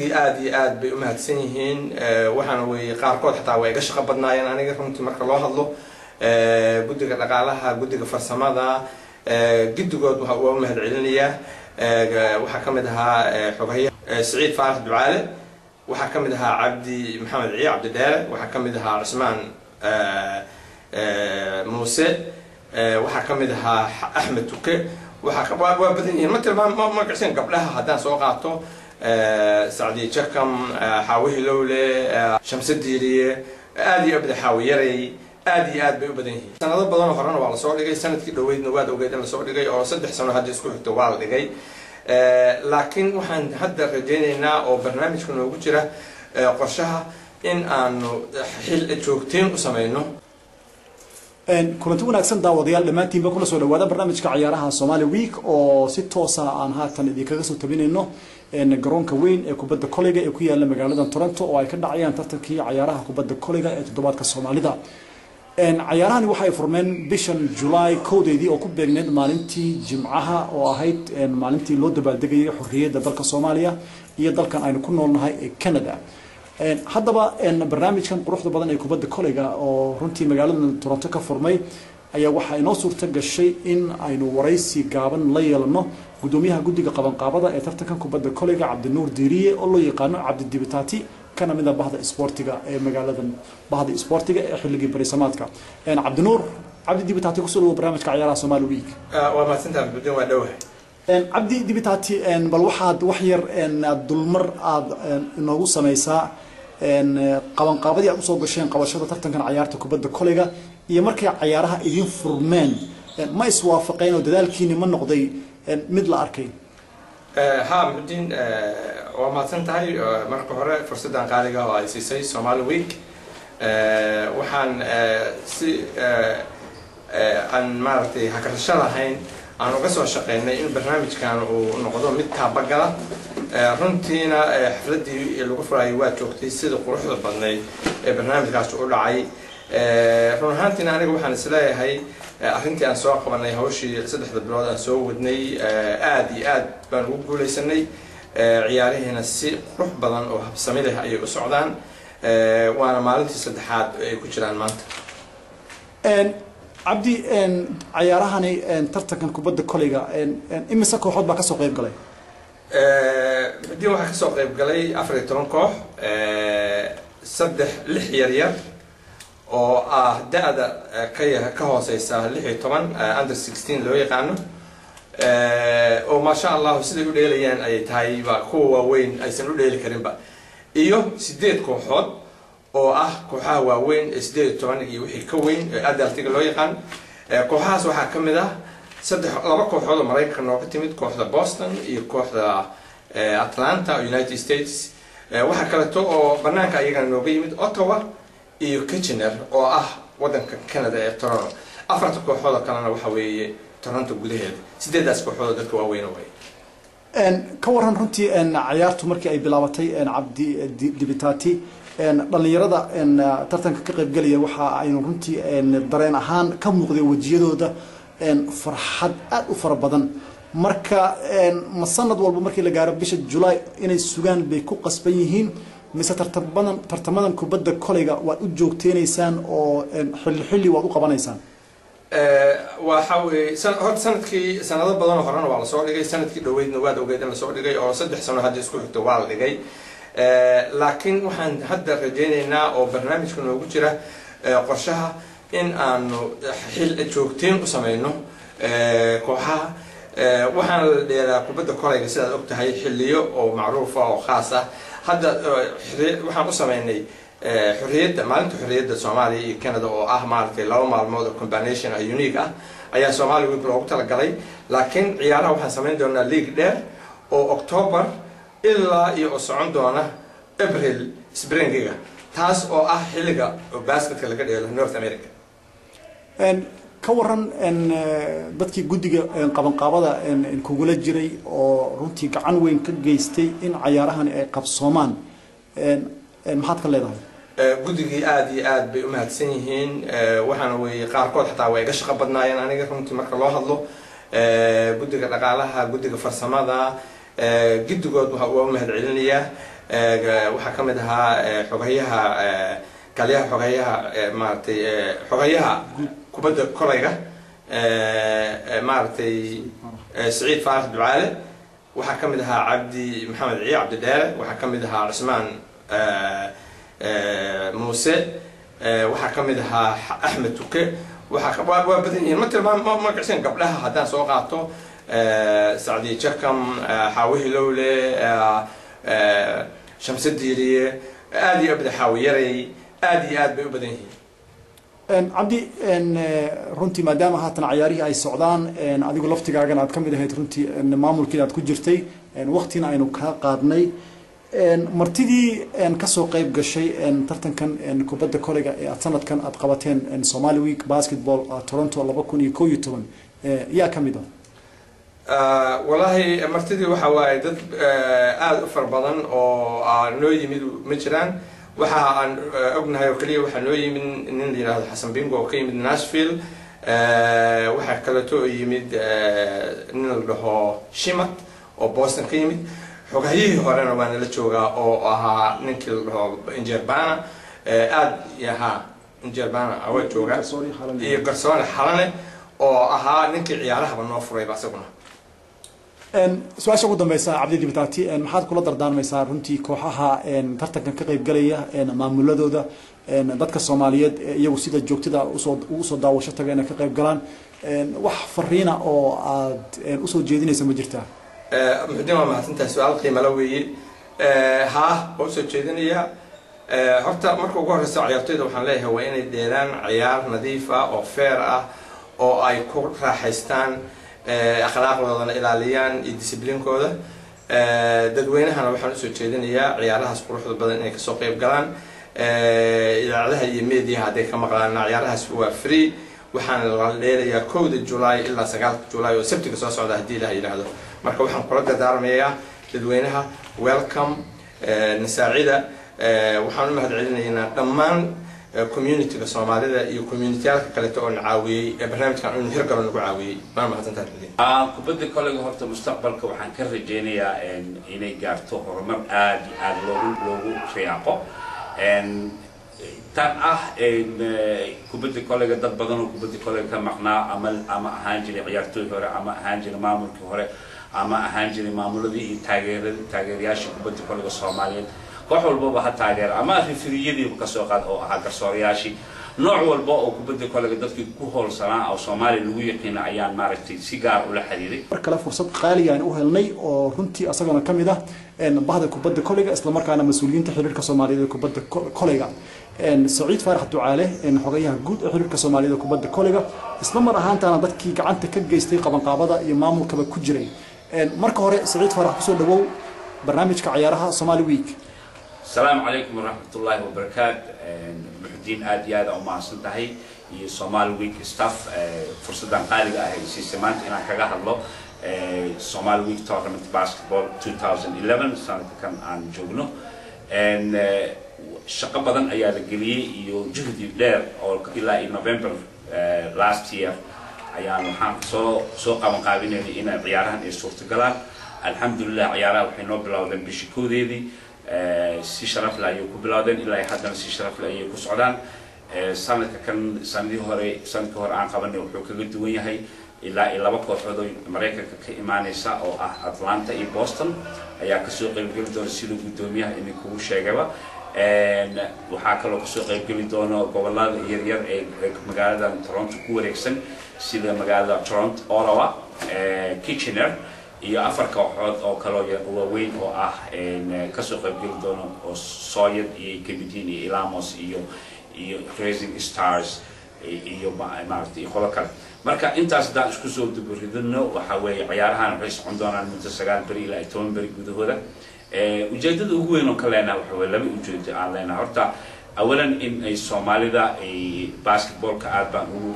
guddigii aad iyo aad bay u mahadsan yihiin waxaana weeye qaarkood xataa way iga shaqo badnaayeen aniga runtii marka loo hadlo guddiga dhaqaalaha guddiga farsamada guddigood waxa uu mahad celinayaa waxa kamid ahaa xogahay Saciid Faarax Ducaale waxa kamid ahaa Cabdi Maxamed Ciye Cabdi Dheere waxa kamid ahaa Cusmaan Muuse waxa kamid ahaa Axmed Tuke waxa waa badan yihiin ma qashin gabdhaha haddaan soo qaato Saadi Jakam Xaawi Lowle Shamsi Diiriye aad iyo abda Xaawi Yaray aad iyo aad bay u badan yihiin sanado badan oo horena waa la soo dhigay sanadkii dhaweydna waa ogeyd in la soo dhigay oo 3 sano hadda isku xigto waa la dhigay laakiin waxaan hadda rajaynaynaa oo barnaamijka noogu jira qorshaha in aanu xil joogteen u sameeyno kulanti wanaagsan daawadayaal dhamaantiinba kula soo dhawaada barnaamijka ciyaaraha Somali Week oo si toos ah aan haatan idinkaga soo tabinayno garoonka weyn ee kubadda koleyga ee ku yaala magaalada Toronto oo ay ka dhacayaan tartankii ciyaaraha kubadda koleyga ee toddobaadka Soomaalida ciyaarahani waxay furmeen bishan July koodeedii oo ku beegneed maalintii Jimcaha oo ahayd maalintii loo dabaaldegayay xorriyadda dalka Soomaaliya iyo dalkan aynu ku noolnahay ee Canada haddaba barnaamijkan quruxda badan ee kubadda koleyga oo runtii magaalada Toronto ka furmay ayaa waxa inoo suurta gashay in aynu waraysi gaaban la yeelano gudoomiyaha guddiga qabanqaabada ee tartankan kubadda koleyga Cabdinuur Diiriye oo loo yaqaan Cabdi Dibitaati kana mid ah bahda sportiga ee magaalada bahda sportiga ee xilligii barisamaadka Cabdinuur Cabdi Dibitaati ku soo barnaamijka ciyaaraha Somali Week waa maasantaa guddoon waa dhawahay Cabdi Dibitaati bal waxaad wax yar dulmar aad inoogu samaysaa qabanqaabadii aad u soo gasheen qabashada tartankan ciyaarta kubadda koleyga iyo markii ciyaaraha idin furmeen ma iswaafaqeen oo dadaalkiina ma noqday mid la arkay ها مدين وما تنتهي مركو هراء فرصة قالقة وعيسيسي Somali Week وحان سي عن مارتي هكذا شرحين عن قصة شقينا إن برنامج كان ونقضوا متى بقرة رنتينا حفلتي الغفرة أيوات وقتي سيد قروح البني برنامج قاعد تقول عي رنهانتنا أنا وحان سلاي هاي أخنتي أن سواق بني هوشي سدح البلاد أن سو ودني آد بنقول ليسني عياره هنا السي روح بدن أو سميله أي أسعدان وأنا مالتي سدحات كجران مانت. عبدي عيارهاني ترتكن كبد كوليجا إما سكوا حد بكسو قيب قلي. دي واحد كسو قيب قلي أفريقيا ترنكوه سدح لحيريا oo da'da ka hooseysa 16 under 16 loo yaqaano oo ma sha Allah sidii u dheelayaan ay tahay ba kuwa weyn aysan u dheeli karin ba iyo 8 kooxood oo kooxaha waaweyn 18 iyo wixii ka weyn adaltiga loo yaqaan kooxahaas waxa kamid laba kooxood oo Mareykan oo ka timid kooxda Boston iyo kooxda Atlanta United States waxa kale oo banaanka ayaga nooga yimid Ottawa iyo Kitchener oo wadanka Canada ee Toronto afarta kooxood kalena waxa weeye Toronto gudaheeda sideedaas kooxood dadka waaweyn way ka waran runtii ciyaartu markii ay bilaabatay Cabdi Dibitaati dhalinyarada tartanka ka qayb galaya waxa ay runtii dareen ahaan ka muuqday wajiyadooda farxad aad u fara badan marka ma sanad walba markii la gaaro bisha July inay sugaan bay ku qasban yihiin mise tartamadan kubadda koleyga waad u joogteenaysaan oo xilli waad u qabanaysaan waxa weeye sanado badan oo horena waa la soo dhigay sanadkii dhaweydna waa ogeyd in la soo dhigay oo 3 sano hadda isku xigto waa la dhigay laakiin waxaan hadda rajaynaynaa oo barnaamijka noogu jira qorshaha in aanu xil joogteen u sameeyno kooxaha waxaan la dheeraa kubadda koleyga sidaad og tahay xilliyo oo macruuf ah oo khaas ah hadda waxaan u sameynay xorriyadda maalinta xorriyadda Soomaaliya iyo Canada oo maalintii laba maalmood oo combination unique ayaa Somali Week loogu talagalay laakiin ciyaaraha waxaan sameyn doonaa league dheer oo October ilaa iyo socon doona April springiga taas oo xilliga basketka laga dheelo North America ka waran dadkii guddiga qabanqaabada kugula jiray oo runtii gacan weyn ka geystay in ciyaarahani ay qabsoomaan maxaad ka leedahay guddigii aad iyo aad bay u mahadsan yihiin waxaana weeye qaarkood xataa way iga shaqo badnaayeen aniga runtii marka loo hadlo guddiga dhaqaalaha guddiga farsamada guddigood waxa uu mahad celinayaa waxaa ka mid ahaa xogayaha kaliyaha xogayaha maaragtay xogayaha kubadda kolayga maaragtay سعيد فارس دعالة وحكم لها عبدي محمد عي عبد الدارة وحكم لها عثمان موسى وحكم لها أحمد توكي وحكم وبدين مثل ما قصين قبلها هذا سوقاته سعدي جكم حاويه لولي شمس الديرية آدي أبدا حاويري آدي بدين cabdi runtii maadaama haatan cayaarihii ay socdaan adigu laftigaagan aad ka mid ahayd runtii maamulkii aad ku jirtay waqtina aynu ka qaadnay martidii ka soo qayb gashay tartankan kubadda kolayga ee sanadkan aad qabateen Somali Week Basketball Toronto 2011 yaa ka mid ah wallahi martidii waxa waaye dad aad u far badan oo noo yimid ma jiraan waxa aan ognahay oo kaliya waxa noo yimid nin yiraahdo Xasan Bingo oo ka yimid Nashville waxa kale oo yimid nin la dhaho Shimat oo Boston ka yimid xogayihii horena waan la joogaa oo ahaa ninkii la dhaho Injerbana aad yaha Injerbana awa jooga iyo garsoore xalane oo ahaa ninkii ciyaaraha noo furay basaguna su-aasha ugu dambaysa cabdi dibitaati maxaad kula dardaarmaysaa runtii kooxaha tartankan ka qayb galaya maamuladooda dadka Soomaaliyeed iyagu sida joogtada u soo daawasho taga inay ka qayb galaan wax fariina oo aad u soo jeedinaysa ma jirtaa muxuudina mahadsantahay su'aal qiimo la weeyay oo soo jeedinaya horta marka ugu horeysa ciyaartoyda waxaan leeyahay waa inay dheelaan ciyaar nadiif ah oo fair ah oo ay ku raaxaystaan akhlaaqdooda ilaaliyaan iyo disciplinkooda dadweynahana waxaan u soo jeedinayaa ciyaarahaas quruxda badan inay ka soo qayb galaan idaacadaha iyo media haday ka maqlaan ciyaarahaas waa free waxaan la leeyahay 1 July ilaa 9 July oo sabtiga soo socda hadii la yiraahdo marka waxaan kula dardaarmayaa dadweynaha welcome nasaacida waxaan u mahadcelinaynaa dhammaan community-ga Soomaalida iyo community-yada kale oo nacaawiyay barnaamijkan inuu hirgalo nagu caawiyay ma mahadsantahay kubadda kolayga horta mustaqbalka waxaan ka rajeynayaa inay gaarto horumar aad loogu riyaaqo tan kubadda kolayga dad badan oo kubadda kolayga ka maqnaa ama ahaan jiray ciyaartooy hore ama ahaan jiray maamulkii hore ama ahaan jiray maamuladii iyo taageerayaashii kubadda kolayga Soomaaliyeed koox walba ha taageero ama refereeyadii ka soo qaad oo ahaa garsoorayaashii nooc walba oo kubadda kolayga dadkii ku hoolsanaa oo Soomaaliya lagu yaqiina ayaan maaragtay si gaar u la xiriiray marka fursad qaali ah u helnay oo runtii asagana kamid ah bahda kubadda kolayga isla markaana mas'uuliyiinta xiriirka Soomaaliyeed ee kubadda kolayga سعيد فارح دعالة حقيقة جود حركة سومالية كبد كولجا اسمه أهانت أنا ضدك كعنت كجيستي قبل قابضة إمام كبد كجري مركه هراء سعيد فارح بسول دو برنامج كعيارها سومالي ويك السلام عليكم ورحمة الله وبركاته محدين آدياد أو مع سنتهي سومالي ويك ستاف فرصة قالقة هي سيستمات إن كجاه الله سومالي ويك تورنمنت باسكتبول 2011 سنة كان عن جوجنو shaqo badan ayaa la geliyay iyo juhdi dheer oo ilaa November last year ayaan waxaan soo qaban qaabinay in ciyaarahan ay suurtagalaan alxamdulillah ciyaaraha waxay noo bilowdeen bishii koodeedii si sharaf leh ayay ku bilowdeen ilaa haddana si sharaf leh ayay ku socdaan sanadkii hore aan qabanay wuxuu kaga duwan yahay ilaa laba kooxood oo Mareykanka ka imaanaysa oo ah Atlanta iyo Boston ayaa ka soo qayb gali doona sida gudoomiyaha inay kugu sheegaba waxaa kaloo kasoo qayb geli doona gobolada yaryar ee magaalada Toronto ku wareegsan sida magaalada Toronto Ottawa Kitchener iyo afar kooxood oo kaloo waaweyn oo ah kasoo qayb geli doona oo Sooyad iyo Kebidin iyo Ilamos iyo Rising Stars iyo maaragtay qolo kale marka intaas daan isku soo duburidno waxa weeye ciyaarahan waxay socon doonaan muddo 9 bari ilaa 10 bari gudahooda ujeedada ugu weyn oo kaleena waxa weeye laba ujeedo aan leenahay horta awalan in ay Soomaalida ay basketballka aad baan ugu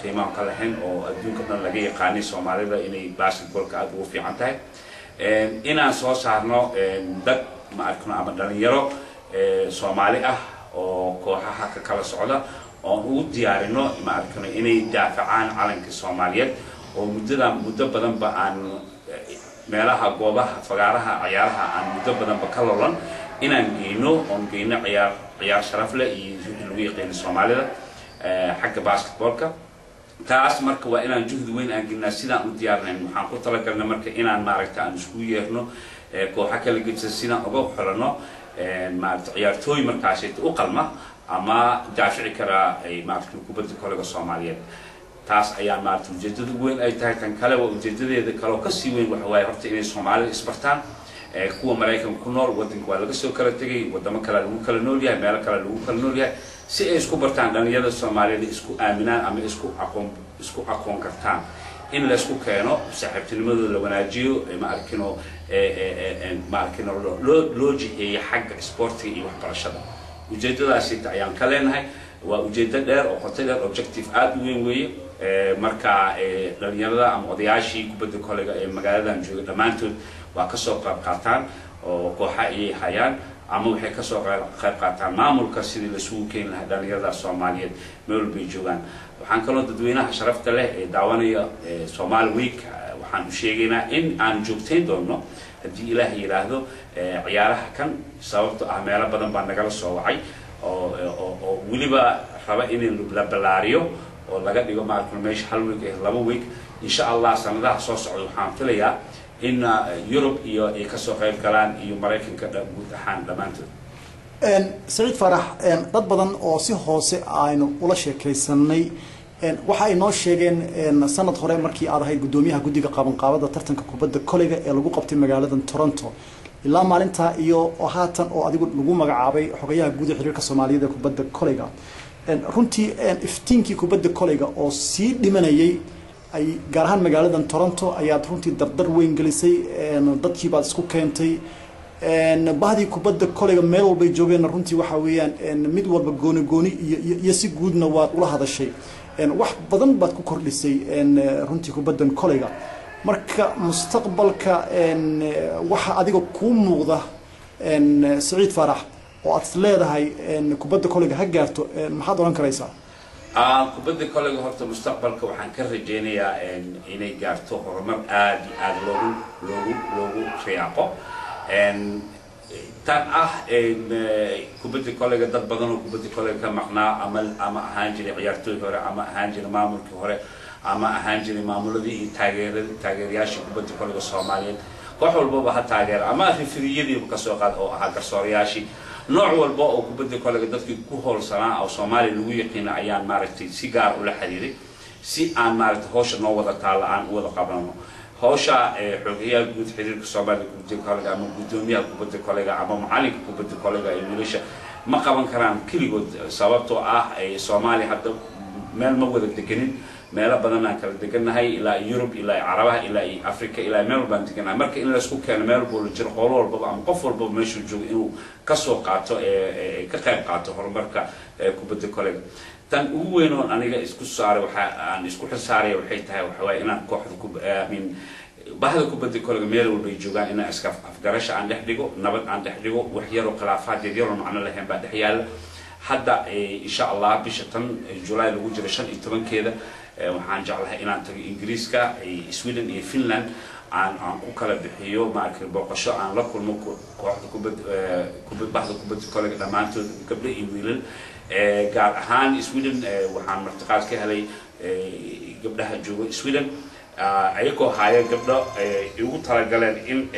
qiimaan ka lahayn oo adduunka dhan laga yaqaanay Soomaalida inay basketballka aad ugu fiican tahay inaan soo saarno dad ma arkno ama dhalinyaro Soomaali ah oo kooxaha ka kala socda oo ugu diyaarino ma arkno inay daafacaan calanka Soomaaliyeed oo muddo badan ba aan meelaha goobaha fagaaraha ciyaaraha aan muddo badan ba ka loolan inaan geyno ciyaar sharaf leh iyo lagu yaqaan Soomaalida xagga basketballka taas marka waa inaan juhdi weyn aan gelinaa sidaan u diyaarnayn waxaan ku talagalnay marka inaan maaragtay aan isku yeerno kooxo kala gedsan sidaan uga xulano maaragtay ciyaartooy markaas u qalma ama daafici kara ay maaragtay kubadda kolayga Soomaaliyeed taas ayaa maaragtay ujeedada weyn ay tahay tan kale waa ujeedadeeda kale oo ka sii weyn waxa waaye horta inay Soomaalida isbartaan kuwa Mareykanka ku nool wadanka waa laga soo kala tagay wadamo kale lagu kala nool yahay meelo kale lagu kala nool yahay si ay isku bartaan dhalinyarada Soomaaliyeed isku aaminaan ama isku aqoon kartaan in la isku keeno saaxiibtinimadooda la wanaajiyo ma arkino loo jiheeyo xagga sportiga iyo waxbarashada ujeedadaas ayaan ka leenahay waa ujeedada dheer oo qoto dheer objective aad u weyn weeye marka dhalinyarada ama odayaashii kubadda kolayga ee magaaladan jooga dhamaantood waa ka soo qayb qaataan oo kooxa ay hayaan ama waxay ka soo qayb qaataan maamulka sidii la isugu keeni lahaa dhalinyarada Soomaaliyeed meel bay joogaan waxaan kaloo dadweynaha sharafta leh ee daawanaya Somali Week waxaan u sheegaynaa in aan joogteyn doono haddii Ilaahay yiraahdo ciyaaraha kan sababtoo ah meelo badan baa nagala soo wacay oo waliba raba in la balaariyo oo laga dhigo maaragtay meesha hal week ee laba week insha Allah sanadaha soo socda waxaan filayaa in Europe iyo ay ka soo qayb galaan iyo Mareykanka guud ahaan dhamaantood Saciid Farax dad badan oo si hoose aynu ula sheekaysanay waxa ay noo sheegeen sanad hore markii aad ahayd gudoomiyaha guddiga qabanqaabada tartanka kubadda kolayga ee lagu qabtay magaalada Toronto ilaa maalinta iyo haatan oo adigu lagu magacaabay xogayaha guud ee xiriirka Soomaaliyeed ee kubadda kolayga runtii iftiinkii kubadda kolayga oo sii dhimanayay ay gaar ahaan magaalada Toronto ayaad runtii dardar weyn gelisay dadkii baad isku keentay bahdii kubadda kolayga meel walba ay joogeen runtii waxa weeyaan mid walba gooni iyo si guudna waad ula hadashay wax badan baad ku kordhisay runtii kubaddan kolayga marka mustaqbalka waxa adiga ku muuqda Saciid Farax oo aad leedahay kubadda kolayga ha gaarto maxaad oran karaysaa kubadda kolayga horta mustaqbalka waxaan ka rajeynayaa inay gaarto horumar aad loogu riyaaqo tan kubadda kolayga dad badan oo kubadda kolayga ka maqnaa ama ahaan jiray ciyaartooy hore ama ahaan jiray maamulkii hore ama ahaan jiray maamuladii iyo taageerayaashii kubadda kolayga Soomaaliyeed koox walba ha taageero ama refereeyadii ka soo qaad oo ahaa garsoorayaashii nooc walba oo kubadda kolayga dadkii ku hoolsanaa oo Soomaaliya lagu yaqiin ayaan maaragtay si gaar u la xiriiray si aan maaragtay hawsha noo wada taala aan wada qabanno hawsha xogayaha guud xiriirka Soomaaliya kubadda kolayga ama gudoomiyaha kubadda kolayga ama macalinka kubadda kolayga ay wiilasha ma qaban karaan kaligood sababtoo ah ay Soomaaliya hadda meel ma wada deganin meelo badan aan kala deganahay ilaa Europe ilaa Carabaha ilaa Afrika ilaa meel baan deganahay marka in la isku keeno meel bool jiro qowl walba ama qof walba meeshu joogo inuu ka soo qaato ka qayb qaato horumarka kubadda kolayga tan ugu weyn oo aniga isku saaray waxa aan isku xisaaray waxay tahay waxa way inaan kooxda bahda kubadda kolayga meel walba joogaan in iska afgarasho aan dhex dhigo nabad aan dhex dhigo wax yar oo khilaafaad yar oo macna lahayn baa dhex yaala hadda insha Allah bisha tan July lagu jiro 15keeda waxaan jeclahay inaan tago Ingiriiska Sweden iyo Finland aan ku kala bixiyo maarkay boqosho aan la kulmo kooxda bahda kubadda kolayga dhamaantood gabdho iyo wiilal gaar ahaan Sweden waxaan martiqaad ka helay gabdhaha jooga Sweden ayagoo haya gabdho ugu talagaleen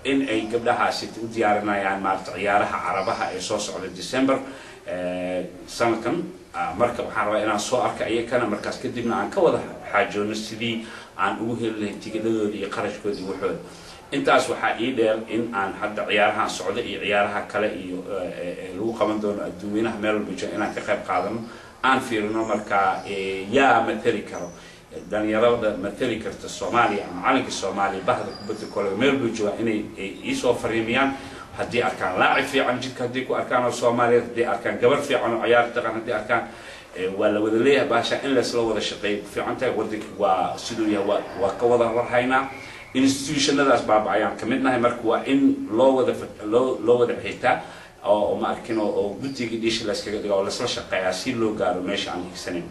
in ay gabdhahaasi u diyaarinayaan maarta ciyaaraha Carabaha ee soo socda December sanadkan marka waxaan rabaa inaan soo arko ayagana markaas kadibna aan ka wada xaajoono sidii aan ugu heli lahayn tigidhadooda iyo qarashkooda iyo waxooda intaas waxaa ii dheer in aan hadda ciyaarahan socda iyo ciyaaraha kale iyo lagu qaban doono adduunyada meel walba jooga inaan ka qayb qaadano aan fiirino marka yaa matali karo dhalinyarada matali karta Soomaaliya macalinka Soomaaliya bahda kubadda kolayga meel walba jooga inay isoo fariimiyaan haddii arkaan laacib fiican jidka haddii ku arkaan oo Soomaaliyeed haddii arkaan gabar fiican oo ciyaar taqaan haddii arkaan waa la wada leeyahay baasha in la isla wada shaqeeyo fiican tahay wadanka waa sidoo yahay waa ka wada warhaynaa institutionadaas baabacayaan ka midnahay marka waa in loo wada xitaa oo ma arkin oo guddiga dhish la iskaga dhigo oo la isla shaqeeyaa si loo gaaro meesha aan higsanayn